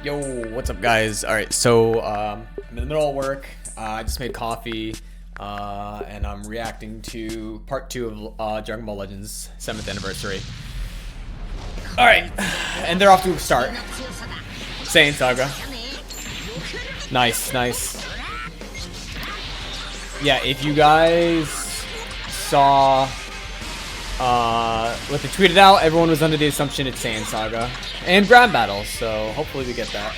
Yo, what's up, guys? All right, so I'm in the middle of work. I just made coffee, and I'm reacting to part 2 of Dragon Ball Legends 7th anniversary. All right, and they're off to a start. Saiyan Saga. Nice, nice. Yeah, if you guys saw what they tweeted out, everyone was under the assumption it's Saiyan Saga and Grand Battle, so hopefully we get that.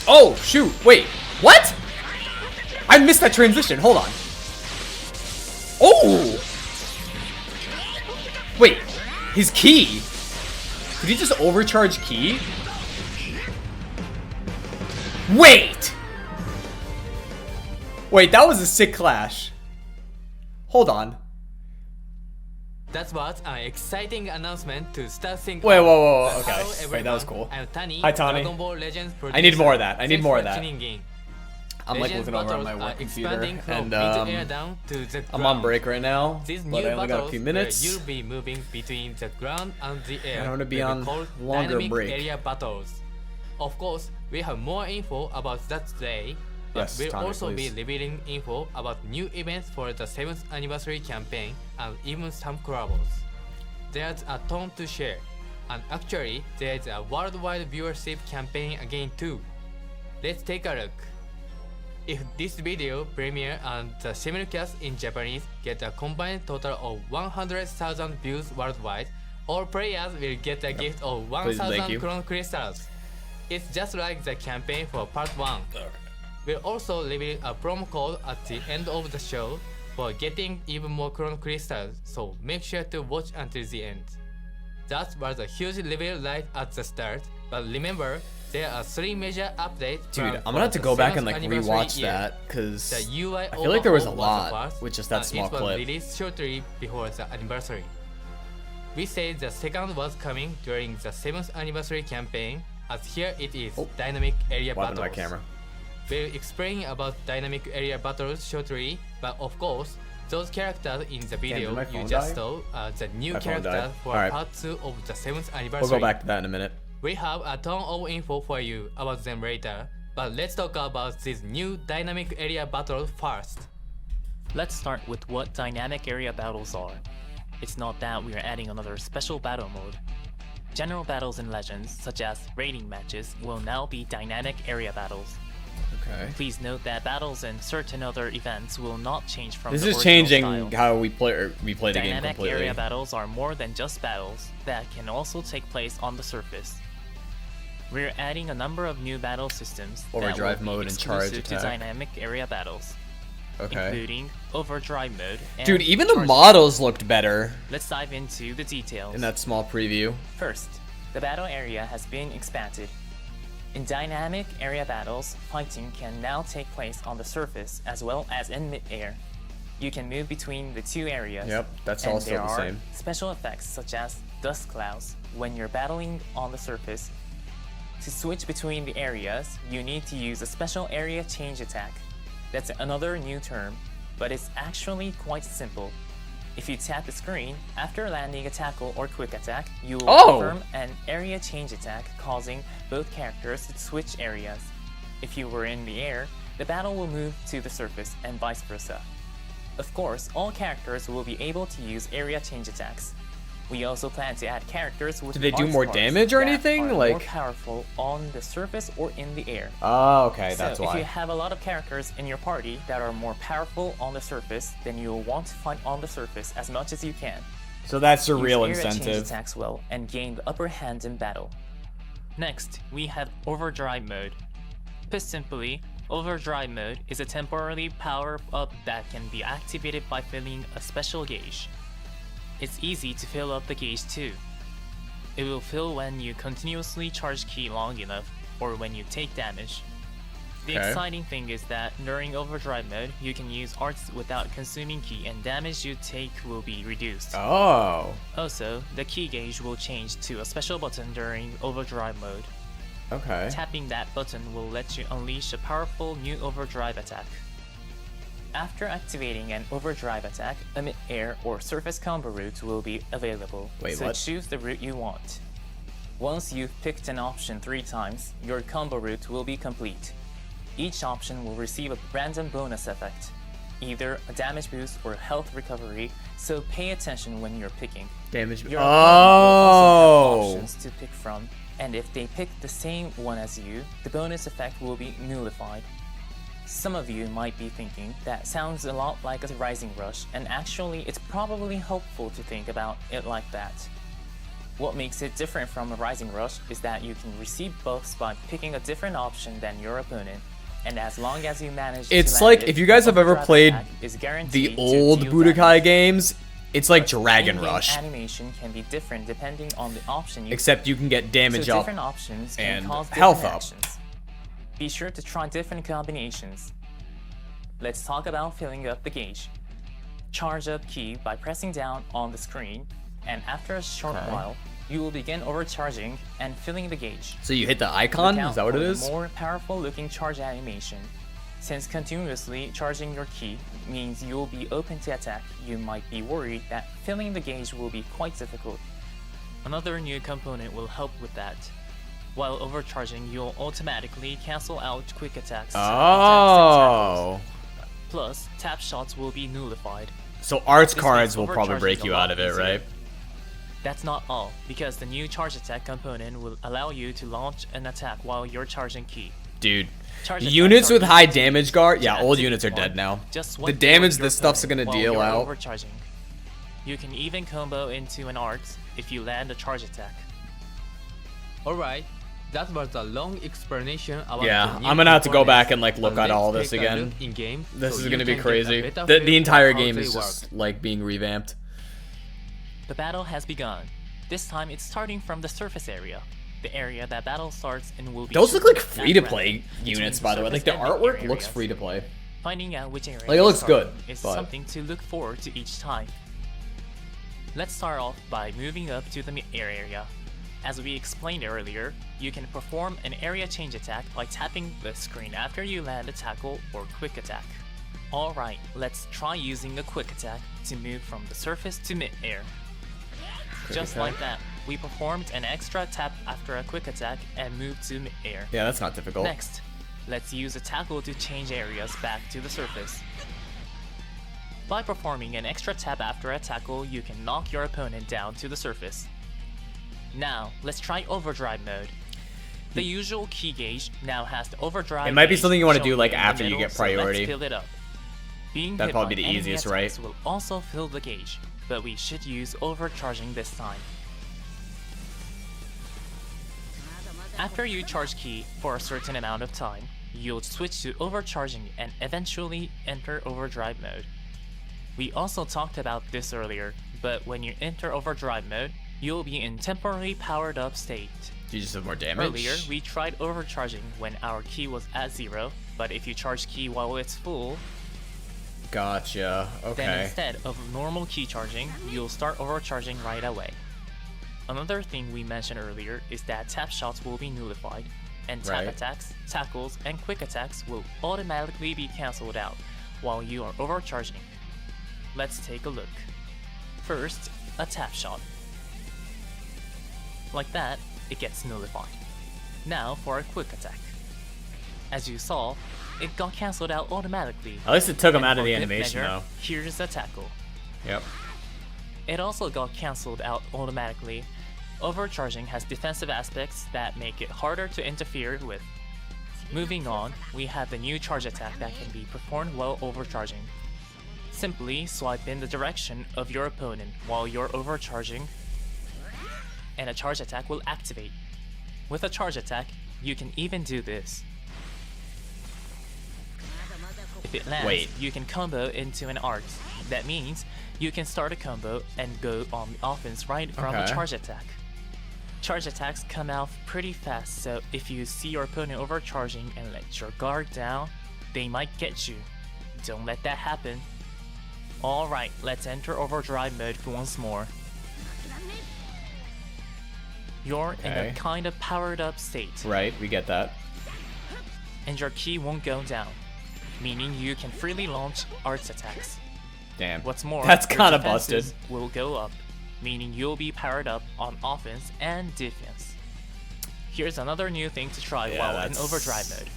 Oh shoot! Wait, what? I missed that transition. Hold on. Oh! Wait, his ki. Did he just overcharge ki? Wait! Wait, that was a sick clash. Hold on. That was an exciting announcement to start thinking. Wait, whoa, okay. Hello, Wait, everyone. that was cool. I'm Tani, Hi, Tani. Dragon Ball Legends I need more of that. I need more of that. In. I'm like Legends looking over on battles my work are computer, expanding from and mid-air down to the I'm ground. on break right now, These but new I only got a battles few where minutes. you'll be moving between the ground and the air. I want to be will on called longer dynamic break. area battles. Of course, we have more info about that today. But Yes, we'll Tani, also please. be revealing info about new events for the 7th anniversary campaign and even some collabs. There's a ton to share, and actually there's a worldwide viewership campaign again too. Let's take a look. If this video premiere and the simulcast in Japanese get a combined total of 100,000 views worldwide, all players will get a gift of Please, thank 1,000 you. Chrono Crystals. It's just like the campaign for part 1. We'll also reveal a promo code at the end of the show for getting even more Chrono Crystals, so make sure to watch until the end. That was a huge reveal right at the start, but remember, there are 3 major updates. Dude, I'm gonna have to go back and like rewatch that, cause The UI I feel like there was a overhaul the lot first, with just that and small it was clip. released shortly before the anniversary. We said the second was coming during the 7th anniversary campaign, as here it is, Dynamic Area What happened Battles. to my camera? We'll explain about dynamic area battles shortly, but of course, those characters in the video did my you phone just die? saw are the new My phone died. characters for Alright. part 2 of the 7th We'll anniversary. go back to that in a minute. We have a ton of info for you about them later, but let's talk about these new dynamic area battles first. Let's start with what dynamic area battles are. It's not that we are adding another special battle mode. General battles in Legends, such as raiding matches, will now be dynamic area battles. Okay. Please note that battles and certain other events will not change from This the is original changing style. how we play the game Dynamic completely. area battles are more than just battles that can also take place on the surface. We're adding a number of new battle systems Overdrive that will mode be and charge exclusive to attack. dynamic area battles, Okay. including overdrive mode and Dude, even the charge models looked better Let's dive into the details. in that small preview. First, the battle area has been expanded. In dynamic area battles, fighting can now take place on the surface as well as in mid-air. You can move between the 2 areas. Yep, that's and all still there the are same. special effects such as dust clouds when you're battling on the surface. To switch between the areas, you need to use a special area change attack. That's another new term, but it's actually quite simple. If you tap the screen, after landing a tackle or quick attack, you will perform an area change attack, causing both characters to switch areas. If you were in the air, the battle will move to the surface and vice versa. Of course, all characters will be able to use area change attacks. We also plan to add characters with Do they do marks more parts damage or that anything? are Like- more powerful on the surface or in the air. Oh, okay, that's So if you why. have a lot of characters in your party that are more powerful on the surface, then you'll want to fight on the surface as much as you can. So that's the Use real area change incentive. attacks well and gain the upper hand in battle. Next, we have overdrive mode. Put simply, overdrive mode is a temporary power-up that can be activated by filling a special gauge. It's easy to fill up the gauge too. It will fill when you continuously charge ki long enough or when you take damage. The Okay. exciting thing is that during overdrive mode, you can use arts without consuming ki and damage you take will be reduced. Oh, Also, the key gauge will change to a special button during overdrive mode. okay. Tapping that button will let you unleash a powerful new overdrive attack. After activating an overdrive attack, a mid-air or surface combo route will be available. Wait, so what? choose the route you want. Once you've picked an option 3 times, your combo route will be complete. Each option will receive a random bonus effect, either a damage boost or health recovery, so pay attention when you're picking. Damage. Your opponent will also have Oh. options to pick from, and if they pick the same one as you, the bonus effect will be nullified. Some of you might be thinking that sounds a lot like a Rising Rush, and actually it's probably helpful to think about it like that. What makes it different from a Rising Rush is that you can receive buffs by picking a different option than your opponent, and as long as you manage to It's land like it, if you guys have ever overdrive played attack is guaranteed the to old deal Budokai damage. games, it's like Dragon In-game Rush, animation can be different depending on the option you except you can get damage so up. different options can and cause health different up. actions. Be sure to try different combinations. Let's talk about filling up the gauge. Charge up key by pressing down on the screen, and after a short while, you will begin overcharging and filling the gauge. So you hit the icon? Look out Is that what it for the is? more powerful looking charge animation. Since continuously charging your key means you will be open to attack, you might be worried that filling the gauge will be quite difficult. Another new component will help with that. While overcharging, you'll automatically cancel out quick attacks. Oh. Plus, tap shots will be nullified. So arts This cards makes will probably overcharging break a you lot out of it, easier. right? That's not all, because the new charge attack component will allow you to launch an attack while you're charging key. Dude. Charge attacks Units are with high easy to damage guard? Yeah, activate old units are on dead now. just The one damage your this stuff's opponent gonna while deal you're out. Overcharging. You can even combo into an arts if you land a charge attack. Alright, that was a long explanation about Yeah, the new I'm gonna have to go components, back and like look but at all let's this take a again. look in-game This so is you gonna be can get a crazy. better The feel entire of how game they is work. just like being revamped. The battle has begun. This time it's starting from the surface area. The area that battle starts and will be Those look like chosen free to at play random between units, the by the way. Like surface the and artwork air looks areas. free to play. Finding out which area Like, it you looks start good, in is but- something to look forward to each time. Let's start off by moving up to the mid-air area. As we explained earlier, you can perform an area change attack by tapping the screen after you land a tackle or quick attack. Alright, let's try using a quick attack to move from the surface to mid-air. Just attack. like that, we performed an extra tap after a quick attack and moved to mid-air. Yeah, that's not difficult. Next, let's use a tackle to change areas back to the surface. By performing an extra tap after a tackle, you can knock your opponent down to the surface. Now, let's try overdrive mode. The usual key gauge now has the overdrive. It might be gauge something you wanna do, shown like, in the after you middle, get so let's priority. fill it up. Being That'd hit probably by be the enemy easiest, attacks right? will also fill the gauge, but we should use overcharging this time. After you charge key for a certain amount of time, you'll switch to overcharging and eventually enter overdrive mode. We also talked about this earlier, but when you enter overdrive mode, you'll be in temporarily powered up state. Do you just have more damage? Earlier, we tried overcharging when our key was at 0, but if you charge key while it's full, Gotcha. then Okay. instead of normal key charging, you'll start overcharging right away. Another thing we mentioned earlier is that tap shots will be nullified, and tap Right. attacks, tackles, and quick attacks will automatically be cancelled out while you are overcharging. Let's take a look. First, a tap shot. Like that, it gets nullified. Now for a quick attack. As you saw, it got cancelled out automatically. At least it took him And out of for the good animation, measure, though. Here's a tackle. Yep. It also got cancelled out automatically. Overcharging has defensive aspects that make it harder to interfere with. Moving on, we have the new charge attack that can be performed while overcharging. Simply swipe in the direction of your opponent while you're overcharging, and a charge attack will activate. With a charge attack, you can even do this. If it lands, Wait. you can combo into an art. That means you can start a combo and go on offense right from a Okay. charge attack. Charge attacks come out pretty fast, so if you see your opponent overcharging and let your guard down, they might get you. Don't let that happen. Alright, let's enter overdrive mode once more. You're in Okay. a kind of powered up state, Right, we get that. and your key won't go down, meaning you can freely launch arts attacks. Damn. What's more, That's your kind of defenses busted. will go up, meaning you'll be powered up on offense and defense. Here's another new thing to try while in overdrive mode.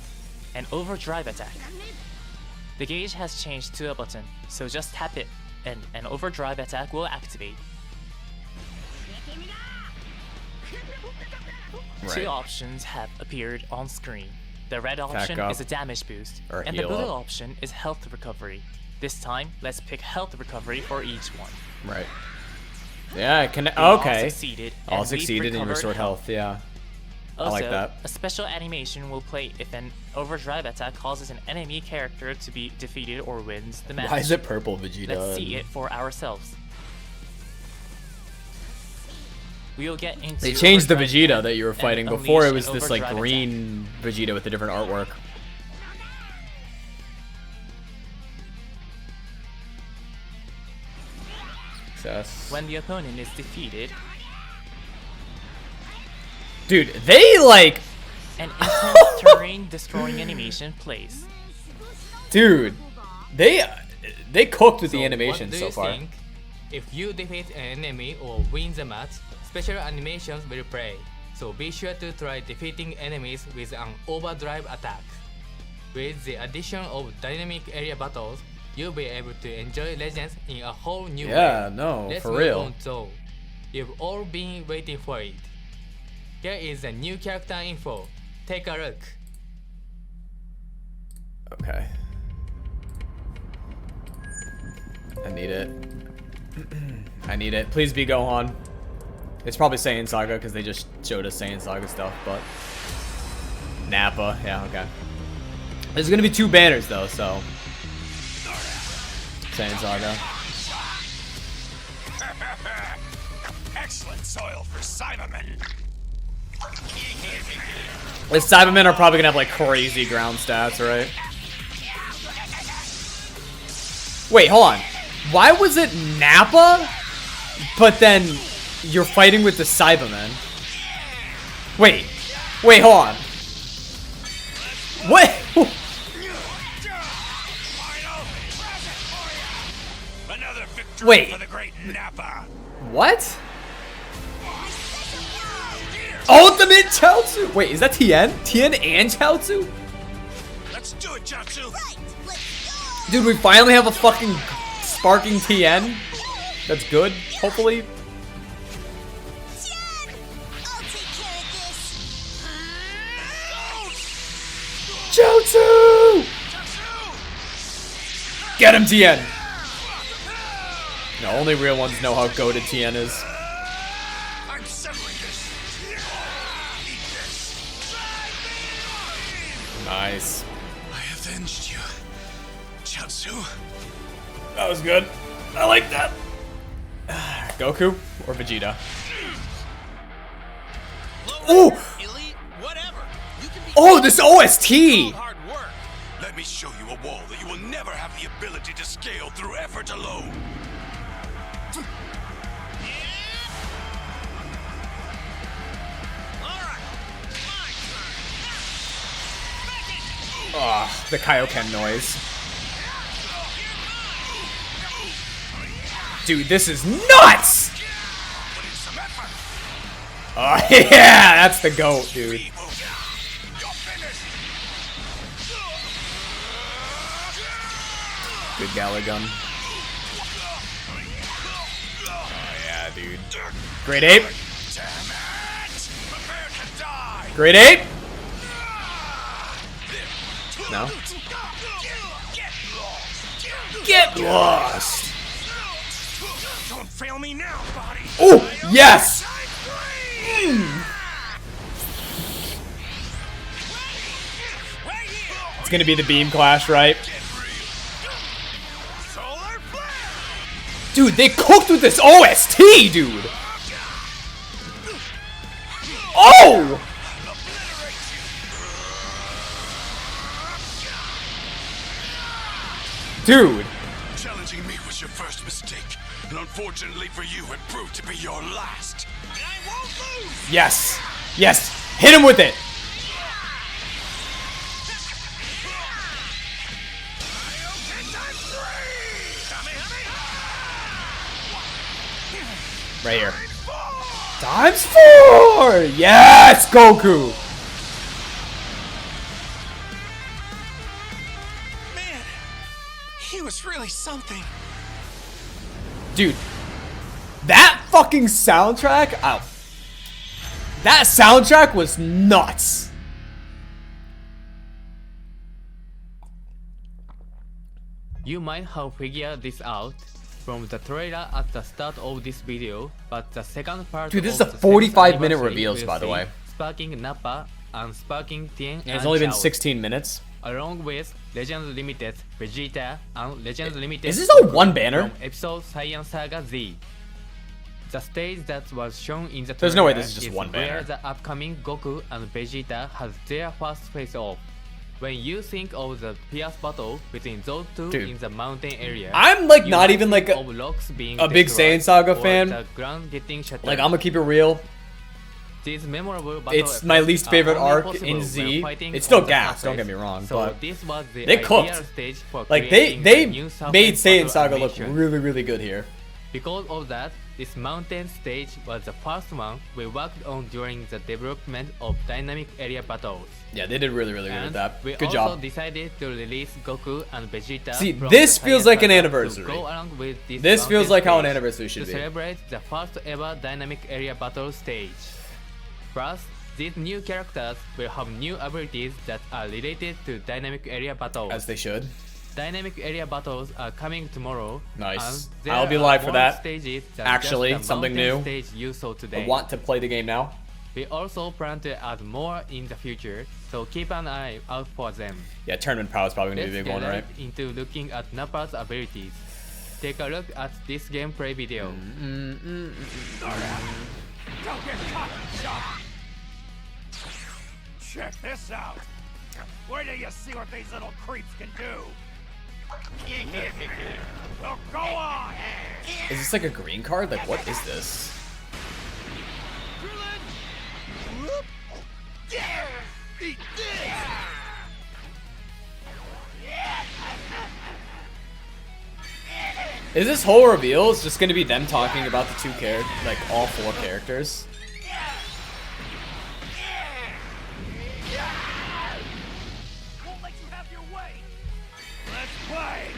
An overdrive attack. The gauge has changed to a button, so just tap it and an overdrive attack will activate. Two options have appeared on screen. The red option is a damage boost, and the blue option is health recovery. This time, let's pick health recovery for each one. Right. Yeah, I can. Okay. All succeeded and restored health. Yeah. Also, I like that. A special animation will play if an overdrive attack causes an enemy character to be defeated or wins the match. Why is it purple Vegeta? Let's see it for ourselves. We'll get into. They changed the Vegeta that you were fighting. Before it was this like green Vegeta with a different artwork. Success. When the opponent is defeated, dude, they like an intense terrain destroying animation plays. Dude, they cooked with the animation so far. Think? If you defeat an enemy or win the match, special animations will play. So be sure to try defeating enemies with an overdrive attack. With the addition of dynamic area battles, you'll be able to enjoy Legends in a whole new way. Yeah, no, Let's for move real. on, though. You've all been waiting for it. Here is the new character info. Take a look. Okay. I need it. I need it. Please be Gohan. It's probably Saiyan Saga because they just showed us Saiyan Saga stuff, but Nappa, yeah, okay. There's gonna be 2 banners though, so Saiyan Saga. Excellent soil for Cybermen. The Cybermen are probably gonna have like crazy ground stats, right? Wait, hold on. Why was it Nappa, but then you're fighting with the Cybermen? Wait, hold on. What? Another victory Wait. for the great Nappa. What? Ultimate Chiaotzu! Wait, is that Tien? Tien and Chiaotzu? Let's do it, Chiaotzu. Dude, we finally have a fucking sparking Tien. That's good, hopefully. Chiaotzu! Get him, Tien! No, only real ones know how goated Tien is. I'm severing this. Eat this. Nice. I avenged you, Chiaotzu. That was good. I like that. Goku or Vegeta? Ooh! Elite, whatever. You can be Oh, this OST! hard work. Let me show you a wall that you will never have the ability to scale through effort alone. Ah, the Kaioken noise. Dude, this is nuts! Oh yeah, that's the GOAT, dude. Good Galagun. Oh yeah, dude. Great Ape. Great Ape. No. Get lost. Don't fail me now, body. Oh, yes. It's gonna be the beam clash, right? Dude, they cooked with this OST, dude. Oh! Dude. Challenging me was your first mistake, and unfortunately for you, it proved to be your last. And I won't lose. Yes. Yes. Hit him with it. Right here. ×4! Yes! Yes, Goku! Man, he was really something. Dude, that fucking soundtrack, that soundtrack was nuts. You might have figured this out from the trailer at the start of this video, but the second part Dude, this of is a the 45-minute 7th reveals, anniversary by the will way. see Sparking Nappa and Sparking Tien And and it's only been Chiaotzu, 16 minutes. along with Legends Limited Vegeta and Legends Limited Is this all Goku one banner? from episode Saiyan Saga Z. The stage that was shown in the There's no way trailer this is just is one banner. where the upcoming Goku and Vegeta has their first face-off. When you think of the fierce battle between those two Dude. in the mountain area, I'm like you not might even like think of rocks being a big destroyed Saiyan Saga or fan. the ground getting shattered. Like, I'm gonna keep it real. These memorable battle It's my effects least are favorite only arc possible in when Z. fighting It's still on the gas, don't surface. get me wrong, So but this was the they ideal cooked. stage for Like, creating they the new surface made Saiyan battle Saga look animation. really, really good here. Because of that, this mountain stage was the first one we worked on during the development of dynamic area battles. Yeah, they did really, really good with And that. we Good also job. decided to release Goku and Vegeta. See, from this the feels Saiyan like an Saga anniversary. To go along with This feels mountain like how an stage anniversary should to be. celebrate the first ever dynamic area battle stage. Plus, these new characters will have new abilities that are related to dynamic area battles. As they should. Dynamic area battles are coming tomorrow. Nice. And there I'll be are live for more that. Stages than Actually, just the something mountain new. Stage you saw today. I want to play the game now. We also plan to add more in the future, so keep an eye out for them. Yeah, Tournament Power is probably going to Let's be a big get one, right? right into looking at Nappa's abilities. Take a look at this gameplay video. Mm. Don't get caught, Shallot. Check this out. Where do you see what these little creeps can do? Well, go on. Is this like a green card? Like, what is this? Whoop. Yeah. Eat this. Is this whole reveal is just going to be them talking about the two characters, like all four characters? Won't let you have your way. Let's play.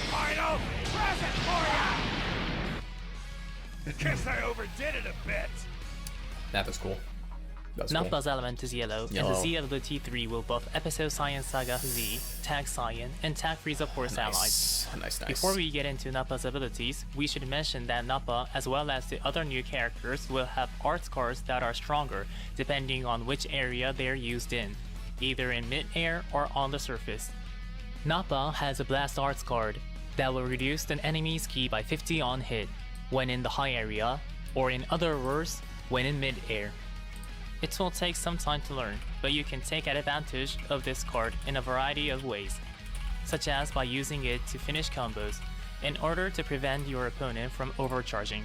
Final present for you. Guess I overdid it a bit. Nappa's cool. That's cool. Nappa's element is yellow, Yellow. and the Z ability 3 will buff Episode Saiyan Saga Z, Tag Saiyan, and Tag Frieza Force allies. Nice. Before we get into Nappa's abilities, we should mention that Nappa, as well as the other new characters, will have arts cards that are stronger depending on which area they're used in, either in mid-air or on the surface. Nappa has a Blast Arts card that will reduce an enemy's ki by 50 on hit when in the high area, or in other words, when in mid-air. It will take some time to learn, but you can take advantage of this card in a variety of ways, such as by using it to finish combos, in order to prevent your opponent from overcharging.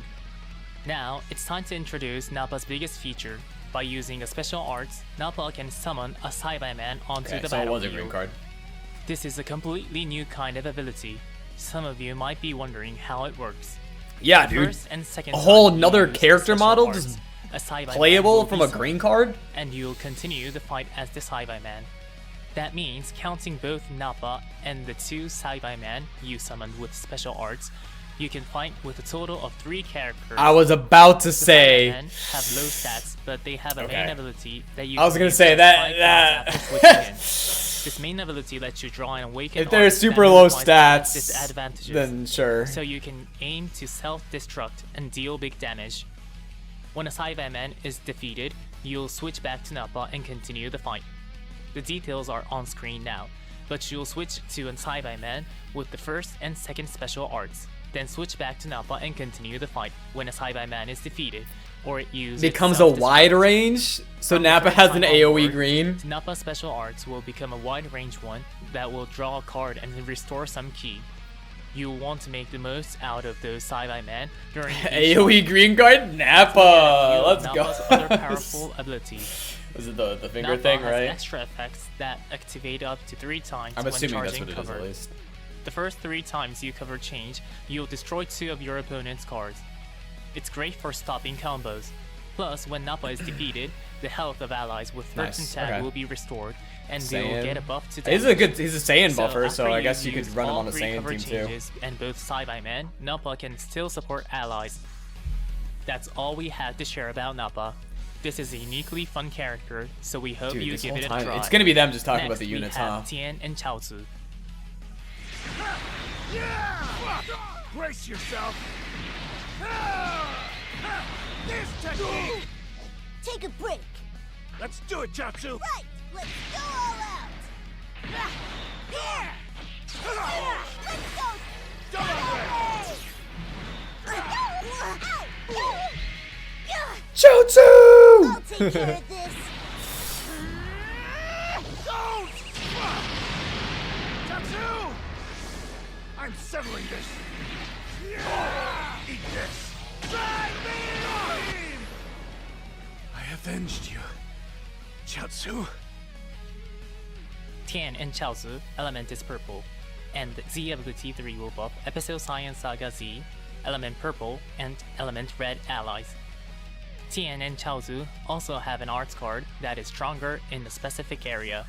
Now, it's time to introduce Nappa's biggest feature. By using a special arts, Nappa can summon a Saibai-Man onto Okay, the so it was a battlefield. green card. This is a completely new kind of ability. Some of you might be wondering how it works. Yeah, The dude. first and second A whole time you nother use character special model arts, just a Saibai-Man playable will from be a summoned, green card? and you'll continue the fight as the Saibai-Man. That means counting both Nappa and the two Saibai-Man you summoned with special arts, you can fight with a total of 3 characters. I was about to The say. Saibai-Man have low stats, but they have a Okay. main ability that you I was can gonna use say to that- fight that- after switching in. This main ability lets you draw and awaken If they're arts super that low otherwise have stats, disadvantages. then sure. So you can aim to self-destruct and deal big damage. When a Saibai-Man is defeated, you'll switch back to Nappa and continue the fight. The details are on screen now, but you'll switch to a Saibai-Man with the first and second special arts, then switch back to Nappa and continue the fight when a Saibai-Man is defeated, or it uses Becomes a self-destruct. wide range, so From the Nappa third has time an AoE onward, green. Nappa special arts will become a wide range one that will draw a card and restore some ki. You'll want to make the most out of those Saibai-Man during each AoE green card? Nappa! Let's Nappa's go. other powerful ability. Was it the finger Nappa thing, has right? extra effects that activate up to 3 times I'm when assuming that's charging what it is cover. at least. The first 3 times you cover change, you'll destroy 2 of your opponent's cards. It's great for stopping combos. Plus, when Nappa is defeated, the health of allies with First Nice, and Tag okay. will be restored, and they will get a buff to He's damage. he's a Saiyan buffer, after so I you've guess you could used run him all on the 3 Saiyan cover team too. changes and both Saibai-men, Nappa can still support allies. That's all we had to share about Nappa. This is a uniquely fun character, so we hope Dude, you this give whole it a time try. it's gonna be them just talking Next, about the units, we have huh? Tien and Chiaotzu. Brace yourself. This technique. Take a break. Let's do it, Chiaotzu. Right, let's go all out. Here. Let's go. Chiaotzu! I'll take care of this. Don't! Chiaotzu! I'm settling this. Eat this. I avenged you, Chiaotzu. Tien and Chiaotzu, element is purple, and Z ability 3 will buff Episode Science Saga Z, element purple, and element red allies. Tien and Chiaotzu also have an arts card that is stronger in a specific area.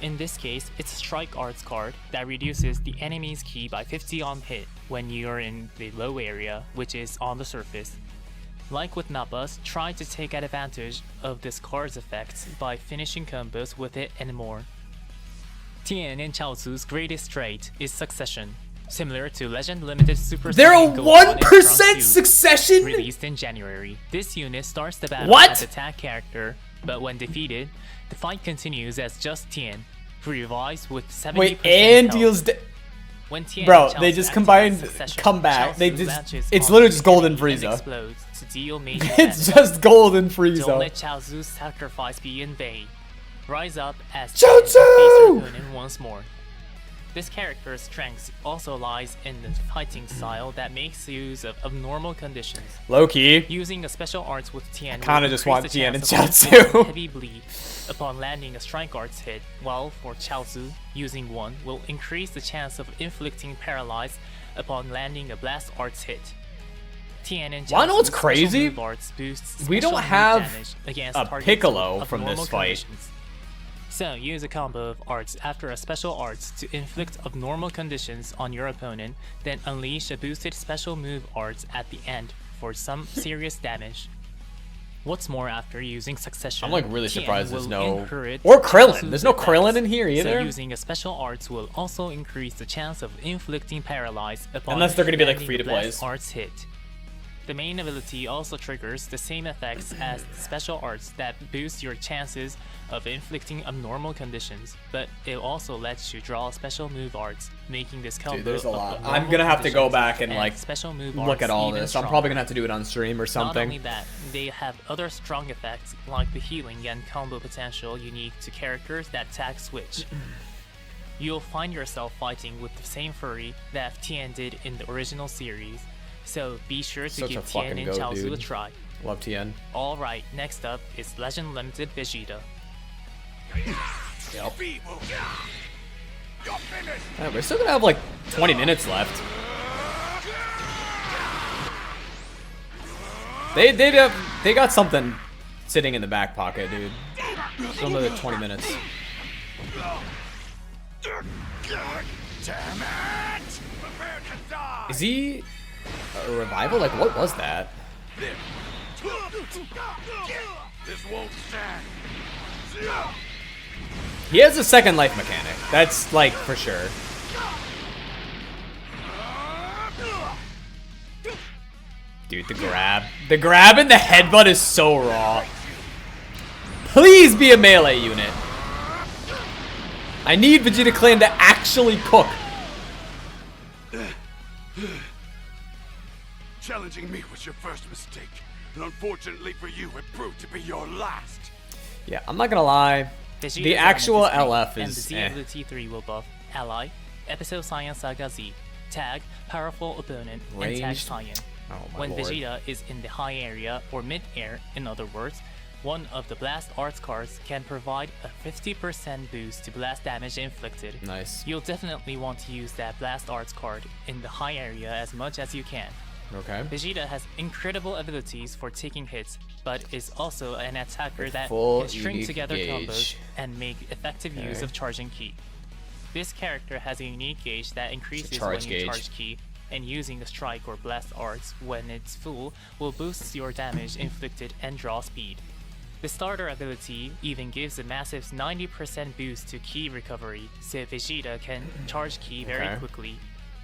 In this case, it's a strike arts card that reduces the enemy's ki by 50 on hit when you're in the low area, which is on the surface. Like with Nappa's, try to take advantage of this card's effects by finishing combos with it and more. Tien and Chiaotzu's greatest trait is succession, similar to Legend Limited Super They're a Saiyan Goku and 1% Trunks U, succession? released in January. This unit starts the battle What? as a tag character, but when defeated, the fight continues as just Tien, who revives with 70% Wait, and health. deals. When Tien Bro, and they Chiaotzu just activate combined succession, comeback. They Chiaotzu just. latches It's onto literally the just Golden enemy and Frieza. explodes to deal major It's damage. just Golden Don't Frieza. let Chiaotzu's sacrifice be in vain. Rise up as Chiaotzu! Tien to face your opponent once more. This character's strength also lies in the fighting style that makes use of abnormal conditions. Low-key. Using a special arts with Tien kinda will just increase want the Tien chance and of Chiaotzu. inflicting heavy bleed upon landing a strike arts hit, while for Chiaotzu, using one will increase the chance of inflicting paralyze upon landing a blast arts hit. Tien and Wanna know what's Chiaotzu's crazy? special move arts boosts We don't special move have damage against a targets Piccolo with from this abnormal fight. conditions. So use a combo of arts after a special arts to inflict abnormal conditions on your opponent, then unleash a boosted special move arts at the end for some serious damage. What's more, after using succession, I'm like really Tien surprised there's will no. encourage Or Krillin. Chiaotzu's There's no Krillin attacks. in here either. So using a special arts will also increase the chance of inflicting paralyze upon Unless they're gonna be, like, landing free to a blast plays. arts hit. The main ability also triggers the same effects as the special arts that boost your chances of inflicting abnormal conditions, but it also lets you draw special move arts, making this combo Dude, there's a of lot. abnormal I'm gonna have to go conditions back and like special move look arts at all even this. I'm stronger. probably gonna have to do it on stream or Not only something. that, they have other strong effects like the healing and combo potential unique to characters that tag switch. You'll find yourself fighting with the same fury that Tien did in the original series, so be sure to Such a give Tien fucking and goat, Chiaotzu a dude. try. Love Tien. Alright, next up is Legend Limited Vegeta. Yep. Feeble. You're finished. We're still gonna have like 20 minutes left. They got something sitting in the back pocket, dude. Still another 20 minutes. Damn it! Prepare to die. Is he a revival? Like, what was that? This won't stand. He has a second life mechanic. That's like for sure. Dude, the grab. The grab and the headbutt is so raw. Please be a melee unit. I need Vegeta Clan to actually cook. Challenging me was your first mistake, and unfortunately for you, it proved to be your last. Yeah, I'm not gonna lie. Vegeta's The actual element is LF green, and the is Z eh. ability 3 will buff Ally, Episode Science Saga Z, Tag, Powerful Opponent, and Tag Ranged? Science. Oh my When lord. Vegeta is in the high area or mid-air, in other words, one of the Blast Arts cards can provide a 50% boost to blast damage inflicted. Nice. You'll definitely want to use that Blast Arts card in the high area as much as you can. Okay. Vegeta has incredible abilities for taking hits, but is also an attacker that full can string unique together gauge. combos and make effective use of charging ki. This character has a unique gauge that increases when charge you gauge. charge ki, and using the strike or blast arts when it's full will boost your damage inflicted and draw speed. The starter ability even gives a massive 90% boost to ki recovery, so Vegeta can charge ki very Okay. quickly.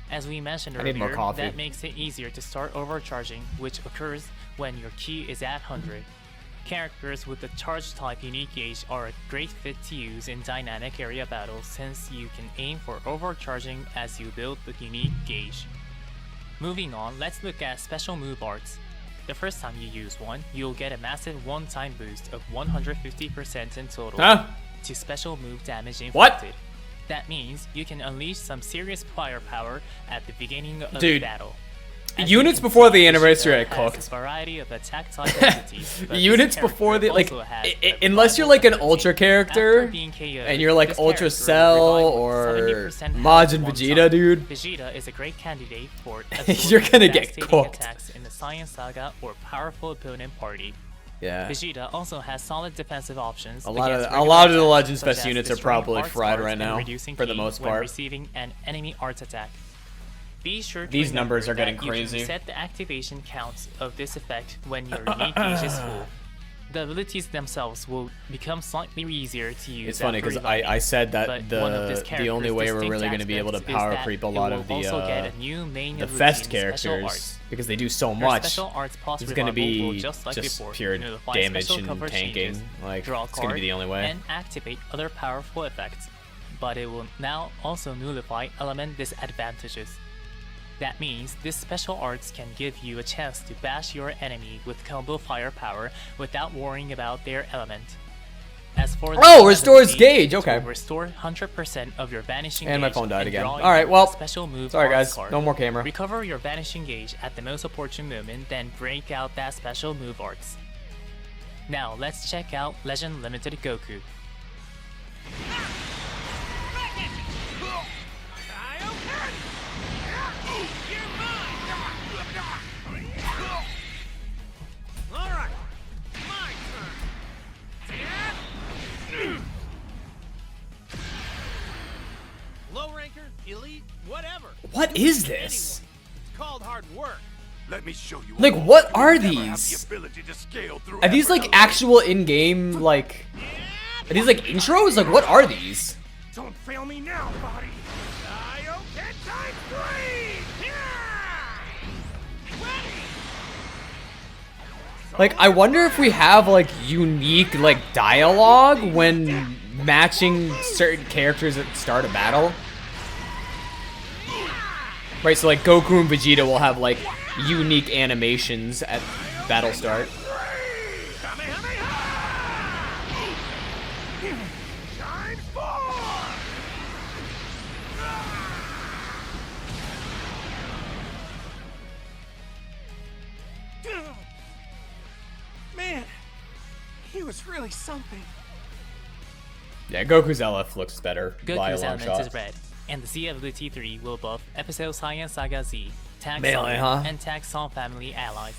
As we mentioned I need more earlier, coffee. that makes it easier to start overcharging, which occurs when your ki is at 100. Characters with the charge type unique gauge are a great fit to use in dynamic area battles since you can aim for overcharging as you build the unique gauge. Moving on, let's look at special move arts. The first time you use one, you'll get a massive one-time boost of 150% in total Huh? to special move damage What? inflicted. That means you can unleash some serious firepower at the beginning of the Dude, battle. As you units can before see, the anniversary Vegeta I has cooked. a variety of attack type abilities, but this Units character before the like, also has a unless you're revival like an ability. ultra After character, being KO'd, and you're like this Ultra character Cell will revive or with 70% health Majin one Vegeta, time. dude. Vegeta is a great candidate for You're gonna absorbing get devastating cooked. attacks in the Saiyan Saga or powerful opponent party. Yeah. Vegeta also has solid defensive options. A lot of against the Legends attacks, Fest such as units are destroying probably arts fried cards right and now, reducing for the ki most when part. receiving an enemy arts attack. Be sure to These remember numbers are getting that you crazy. can set the activation counts of this effect when your unique gauge is full. The abilities themselves will become slightly easier to use. It's funny after because reviving, I said that but one of this the only character's way we're distinct really going to be able to aspects is power that creep a it lot will of the also get a new main ability Fest in special characters arts. because they do so Her much. special arts plus It's going to revival will be just like before, pure nullify damage special and cover tanking. changes, Like draw a it's going to be card, the only way. and activate other powerful effects. But it will now also nullify element disadvantages. That means this special arts can give you a chance to bash your enemy with combo firepower without worrying about their element. As for the Oh, restores ability, gauge, it will okay. restore 100% of your vanishing And my gauge phone died again. drawing Alright, a well, special move sorry arts guys, card. no more camera. Recover your vanishing gauge at the most opportune moment, then break out that special move arts. Now let's check out Legend Limited Goku. Alright, my turn. Low ranker, elite, whatever. What is this? It's called hard work. Let me show you. Like, all. what are You never have these? the ability to scale through Are these like effort actual in-game like? Are these like intros? Like, what are these? Don't fail me now, buddy. Kaioken times 3! Yeah! Ready! Like, I wonder if we have like unique like dialogue when matching certain characters at the start of battle. Right, so like Goku and Vegeta will have like unique animations at battle start. Kamehameha! Times 4! Man, he was really something. Yeah, Goku's LF looks better by a Goku's long element shot. is red, and the Z ability 3 will buff Episode Saiyan Saga Z, Tag Melee, Song, huh? and Tag Song family allies.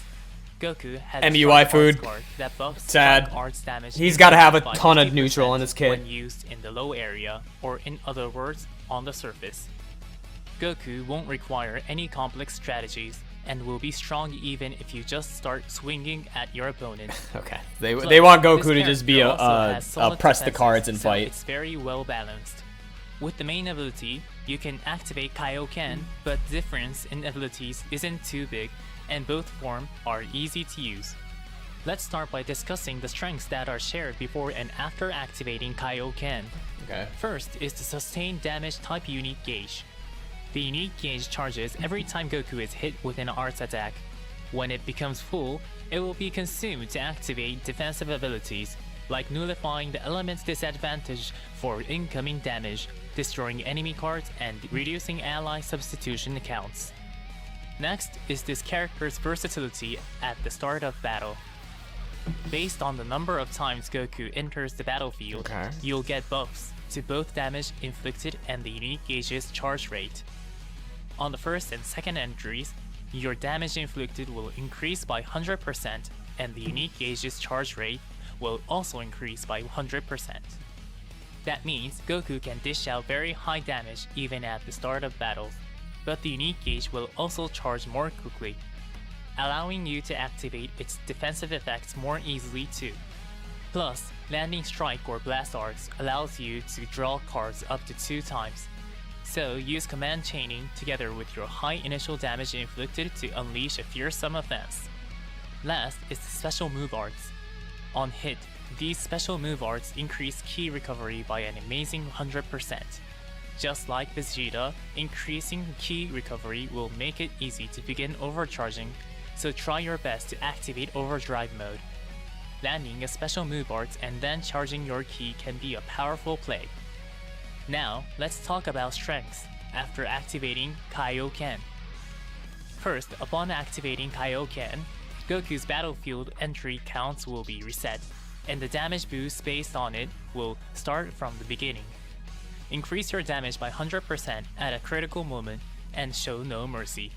Goku has MUI a strong arts food. card that buffs Sad. strong arts damage. He's gotta have a by ton of 50% neutral in his kit. when used in the low area, or in other words, on the surface. Goku won't require any complex strategies, and will be strong even if you just start swinging at your opponent. Okay, they Plus, want this Goku to just be character also has a solid press the defenses, cards and so fight. It's very well balanced. With the main ability, you can activate Kaioken, but the difference in abilities isn't too big, and both form are easy to use. Let's start by discussing the strengths that are shared before and after activating Kaioken. Okay. First is the sustained damage type unique gauge. The unique gauge charges every time Goku is hit with an arts attack. When it becomes full, it will be consumed to activate defensive abilities, like nullifying the element's disadvantage for incoming damage, destroying enemy cards, and reducing ally substitution counts. Next is this character's versatility at the start of battle. Based on the number of times Goku enters the battlefield, Okay. you'll get buffs to both damage inflicted and the unique gauge's charge rate. On the first and second entries, your damage inflicted will increase by 100%, and the unique gauge's charge rate will also increase by 100%. That means Goku can dish out very high damage even at the start of battles, but the unique gauge will also charge more quickly, allowing you to activate its defensive effects more easily too. Plus, landing strike or blast arts allows you to draw cards up to 2 times, so use command chaining together with your high initial damage inflicted to unleash a fearsome offense. Last is the special move arts. On hit, these special move arts increase ki recovery by an amazing 100%. Just like Vegeta, increasing ki recovery will make it easy to begin overcharging, so try your best to activate overdrive mode. Landing a special move art and then charging your ki can be a powerful play. Now, let's talk about strengths after activating Kaioken. First, upon activating Kaioken, Goku's battlefield entry counts will be reset, and the damage boost based on it will start from the beginning. Increase your damage by 100% at a critical moment and show no mercy.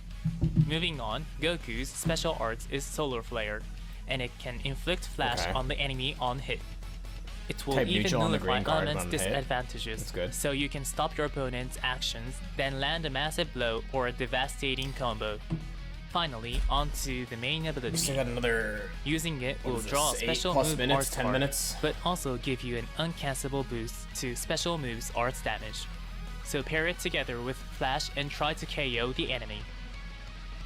Moving on, Goku's special arts is Solar Flare, and it can inflict flash on the enemy on hit. It will Type even neutral on the nullify green card elements on hit. disadvantages, That's good. so you can stop your opponent's actions, then land a massive blow or a devastating combo. Finally, onto the main ability. Still got another. Using it will is draw a this, 8 special plus move minutes, arts 10 card, minutes? but also give you an uncancelable boost to special moves arts damage. So pair it together with flash and try to KO the enemy.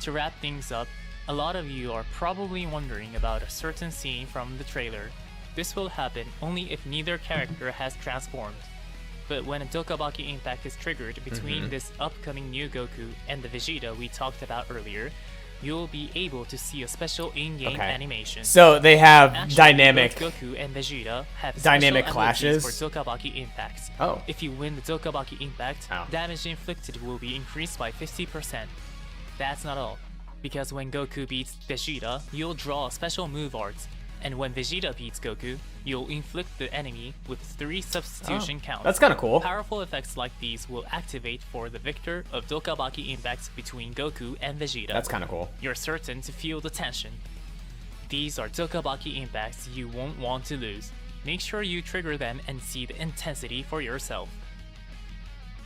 To wrap things up, a lot of you are probably wondering about a certain scene from the trailer. This will happen only if neither character has transformed. But when a Dokabaki impact is triggered between this upcoming new Goku and the Vegeta we talked about earlier, you'll be able to see a special in-game animation. So they have Actually, dynamic. both Goku and Vegeta have dynamic special clashes? abilities for Dokabaki impacts. Oh. If you win the Dokabaki impact, Oh. damage inflicted will be increased by 50%. That's not all, because when Goku beats Vegeta, you'll draw a special move arts, and when Vegeta beats Goku, you'll inflict the enemy with 3 substitution counts. That's kind of cool. Powerful effects like these will activate for the victor of Dokabaki impacts between Goku and Vegeta. That's kind of cool. You're certain to feel the tension. These are Dokabaki impacts you won't want to lose. Make sure you trigger them and see the intensity for yourself.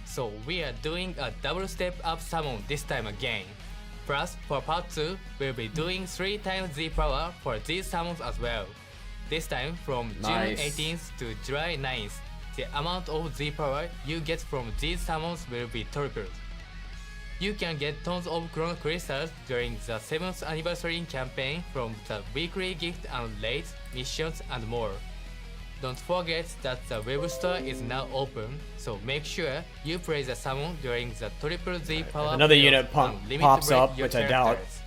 So we are doing a double step up summon this time again. Plus, for part 2, we'll be doing 3 times Z power for these summons as well. This time from Nice. June 18th to July 9th, the amount of Z power you get from these summons will be tripled. You can get tons of Chrono Crystals during the 7th anniversary campaign from the weekly gift and raid, missions and more. Don't forget that the web store is now open, so make sure you play the summon during the Triple Z power. Another period unit and limit pops break up, your which I doubt. characters.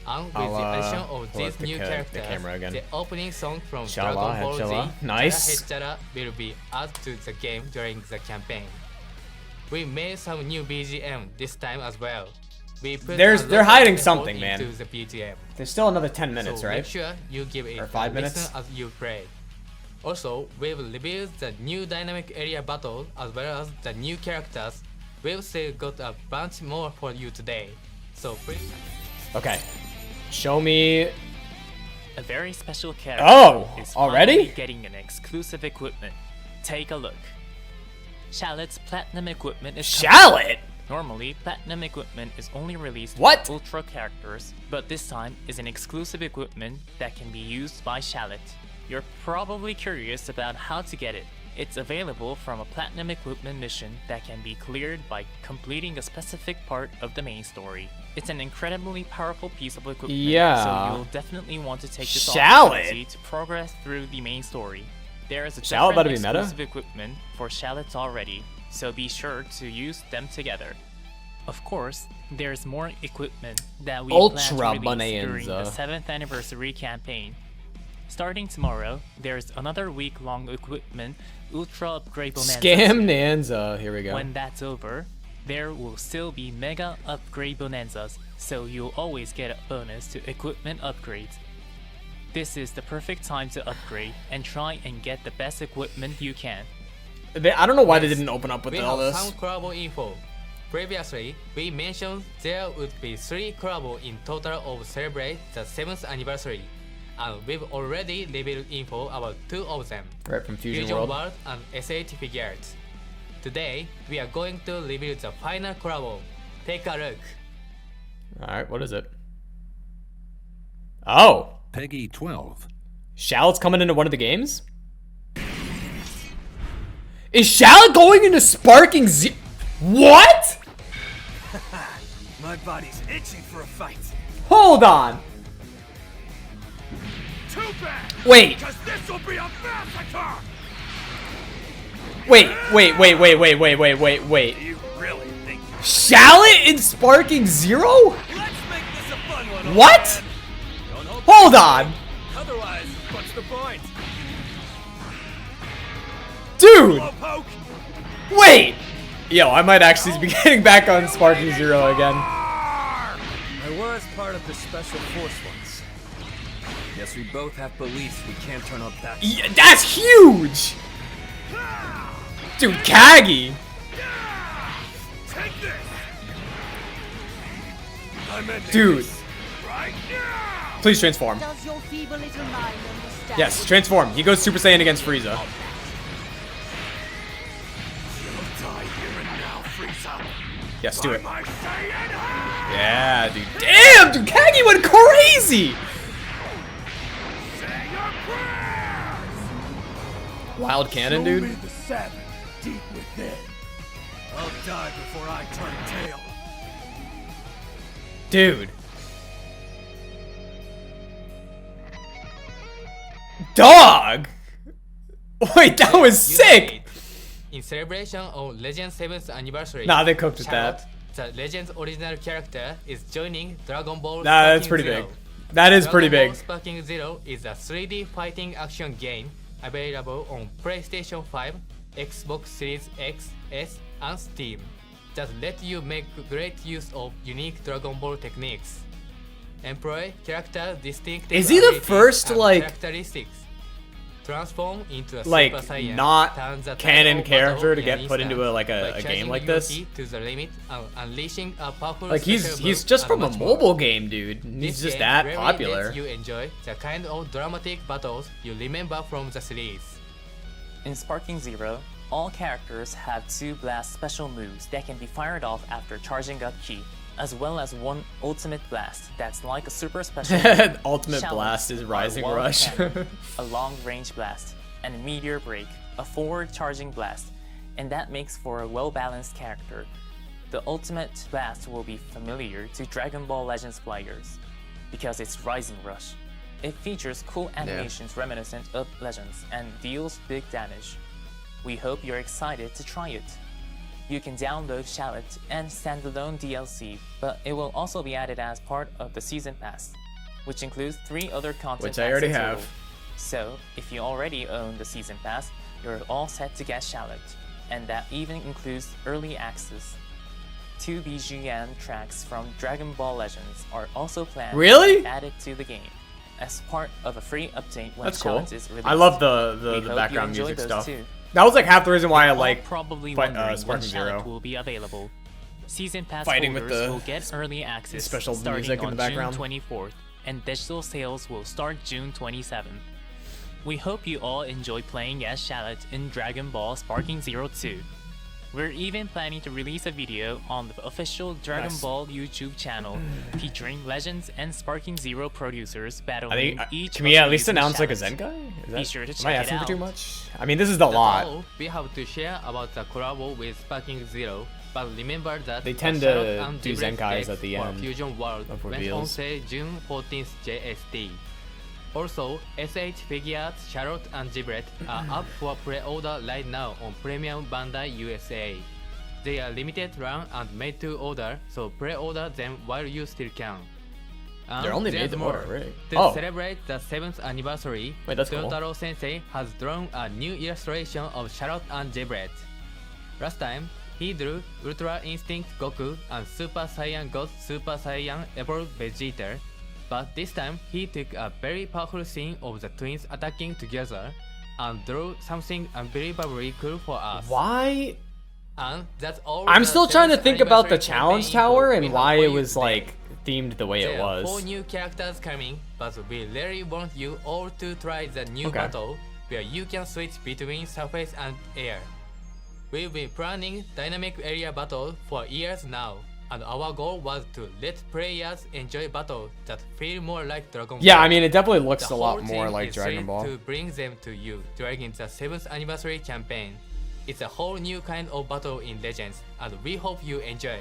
And with I'll, the addition of pull these up the new the characters, camera again. the opening song from Shallot, Dragon Ball Shallot. Z, Nice. Chara will be added to the game during the campaign. We made some new BGM this time as well. We put They're a lot hiding of effort something, man. into the BGM. There's still another 10 minutes, So right? make sure you give it Or a 5 minutes? listen as you play. Also, we've revealed the new dynamic area battle as well as the new characters. We've still got a bunch more for you today. So please. Okay. Show me. A very special character Oh, is already? finally getting an exclusive equipment. Take a look. Shallot's platinum equipment is coming. Shallot! Normally, platinum equipment is only released What? for Ultra characters, but this time is an exclusive equipment that can be used by Shallot. You're probably curious about how to get it. It's available from a platinum equipment mission that can be cleared by completing a specific part of the main story. It's an incredibly powerful piece of equipment, Yeah. so you'll definitely want to take this Shallot? opportunity to progress through the main story. There is a Shallot different better be meta? exclusive equipment for Shallots already, so be sure to use them together. Of course, there's more equipment that we Ultra plan to release during the Bonanza. 7th anniversary campaign. Starting tomorrow, there's another week-long equipment Ultra Upgrade Bonanza. Scam Nanza. Here we go. When that's over, there will still be Mega Upgrade Bonanzas, so you'll always get a bonus to equipment upgrades. This is the perfect time to upgrade and try and get the best equipment you can. I don't know why they didn't open up with We all have this. some collab info. Previously, we mentioned there would be 3 collabs in total of celebrate the 7th anniversary, and we've already revealed info about 2 of them, Right from Fusion World. and SH Figuarts. Today, we are going to reveal the final collab. Take a look. Alright, what is it? Oh! Peggy 12. Shallot's coming into one of the games? Is Shallot going into Sparking Z? What? My body's itching for a fight. Hold on. Too bad. Wait. Because this will be a massacre. Wait. You really think? Shallot in Sparking Zero? Let's make this a fun one. What? Don't hold Hold on. Otherwise, what's the point? Dude. Blow poke. Wait. Yo, I might actually be getting back on Sparking Zero again. I I was part of the Special Force once. Guess we both have beliefs we can't turn our backs on. Yeah, that's huge. Dude, Kagi. Take this. I'm ending Dude. this right now. Please transform. Does your feeble little mind understand? Yes, transform. He goes Super Saiyan against Frieza. Die here and now, Frieza. Yes, do it. By my Saiyan hand. Yeah, dude. Damn, dude, Kagi went crazy. Say your prayers. Wild cannon, Show me dude. the savage deep within. I'll die before I turn tail. Dude. Dog. Wait, that was sick. In celebration of Legend's 7th anniversary, Nah, they cooked with Shallot, that. the Legend's original character, is joining Dragon Ball. Nah, that's Sparking pretty Zero. big. That is pretty Dragon Ball big. Sparking Zero is a 3D fighting action game available on PlayStation 5, Xbox Series X, S, and Steam that let you make great use of unique Dragon Ball techniques. Employ character distinctive Is he the abilities first, and like- characteristics. Transform into a Like, Super Saiyan, not turn the canon title character to battle get in put an into a, instant like, a by game charging like your this? ki to the limit and unleashing a powerful Like he's special move just and from a much more. mobile game, dude. This He's just game that really popular. lets you enjoy the kind of dramatic battles you remember from the series. In Sparking Zero, all characters have 2 blast special moves that can be fired off after charging up ki, as well as 1 ultimate blast that's like a super special move. Ultimate Shallot, blast is a Rising wall Rush. cannon, a long range blast, and a meteor break, a forward charging blast, and that makes for a well-balanced character. The ultimate blast will be familiar to Dragon Ball Legends players, because it's Rising Rush. It features cool animations reminiscent of Legends and deals big damage. We hope you're excited to try it. You can download Shallot and standalone DLC, but it will also be added as part of the Season Pass, which includes 3 other content Which I packs already in total. have. So, if you already own the Season Pass, you're all set to get Shallot, and that even includes early access. 2 BGM tracks from Dragon Ball Legends are also planned Really? to be added to the game as part of a free update when That's cool. Shallot is released. I love We the hope background you enjoy music those stuff. too. That was like half the reason why I All like probably fight- wondering when Sparking Shallot Zero. will be available. Season Pass Fighting with holders the will get early access special starting music in on the background. June 24th, and digital sales will start June 27th. We hope you all enjoy playing as Shallot in Dragon Ball Sparking Zero 2. We're even planning to release a video on the official Dragon Nice. Ball YouTube channel featuring Legends and Sparking Zero producers I battling think. each Can we at of least these announce like a Shallot. Zenkai? Is Be sure to am I check it asking for too out. much? I mean, this is a That's lot. all we have to share about the collab with Sparking Zero, but remember that They tend the to Shallot and do Zebret Zenkais decks at the for end Fusion World of went on reveals. sale June 14th JST. Also, SH Figuarts, Shallot and Zebret are up for pre-order right now on Premium Bandai USA. They are limited run and made to order, so pre-order them while you still can. And They're only there's made to more. order, right? To Oh. celebrate the 7th anniversary, Wait, that's cool. Totaro Sensei has drawn a new illustration of Shallot and Zebret. Last time, he drew Ultra Instinct Goku and Super Saiyan God Super Saiyan Evolved Vegeta, but this time he took a very powerful scene of the twins attacking together and drew something unbelievably cool for us. Why? And that's all. I'm the still trying to 7th think about the anniversary challenge campaign tower we and have why for it you was today. like themed the way it There are 4 was. new characters coming, but we really want you all to try the new Okay. battle where you can switch between surface and air. We've been planning dynamic area battle for years now, and our goal was to let players enjoy battles that feel more like Dragon Ball. Yeah, I mean, it definitely looks The a lot whole more team like is Dragon ready Ball. to bring them to you during the 7th anniversary campaign. It's a whole new kind of battle in Legends, and we hope you enjoy.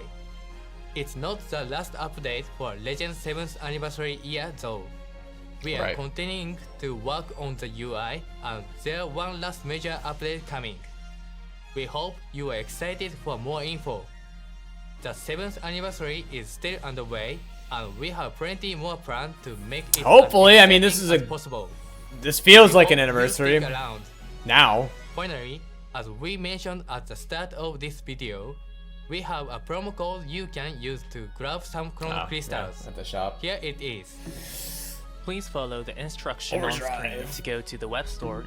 It's not the last update for Legends 7th anniversary year though. We are Right. continuing to work on the UI, and there's one last major update coming. We hope you are excited for more info. The 7th anniversary is still underway, and we have plenty more planned to make it Hopefully, as I mean, this exciting is as possible. This feels We like an hope you anniversary stick around. now. Finally, as we mentioned at the start of this video, we have a promo code you can use to grab some chrono crystals. At the shop. Here it is. Please follow the instruction on screen to go to the web store.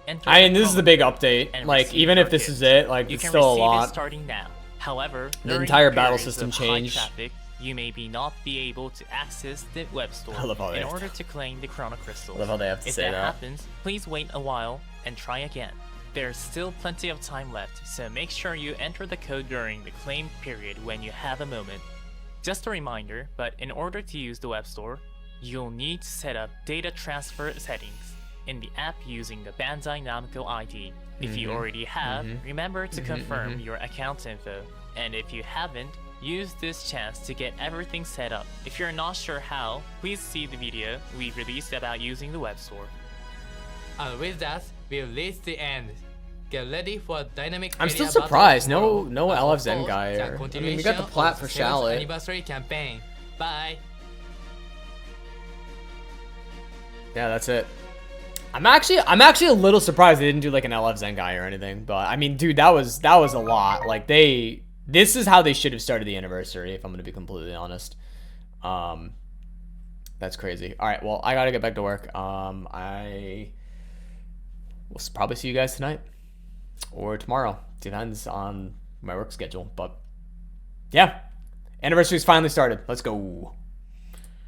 Enter I mean, the this is the promo big code, update. and Like, receive even your if this gift. is it, like, You it's can still a receive it lot. starting now. However, The during entire battle periods system of high changed. traffic, you may not be able to access the web store I love how they in have order to claim the chrono crystals. I love how they have to if say that that. happens, please wait a while and try again. There's still plenty of time left, so make sure you enter the code during the claim period when you have a moment. Just a reminder, but in order to use the web store, you'll need to set up data transfer settings in the app using the Bandai Namco ID. If you already have, remember to confirm your account info, and if you haven't, use this chance to get everything set up. If you're not sure how, please see the video we released about using the web store. And with that, we've reached the end. Get ready for dynamic I'm area still battle surprised. tomorrow, No and LF of Zen course, guy the here. I mean, we continuation got the plat of for 7th Shallot. anniversary campaign. Bye. Yeah, that's it. I'm actually a little surprised they didn't do like an LF Zen guy or anything. But I mean, dude, that was a lot. Like this is how they should have started the anniversary, if I'm gonna be completely honest. That's crazy. All right, well, I gotta get back to work. I will probably see you guys tonight or tomorrow. Depends on my work schedule. But yeah, anniversary's finally started. Let's go.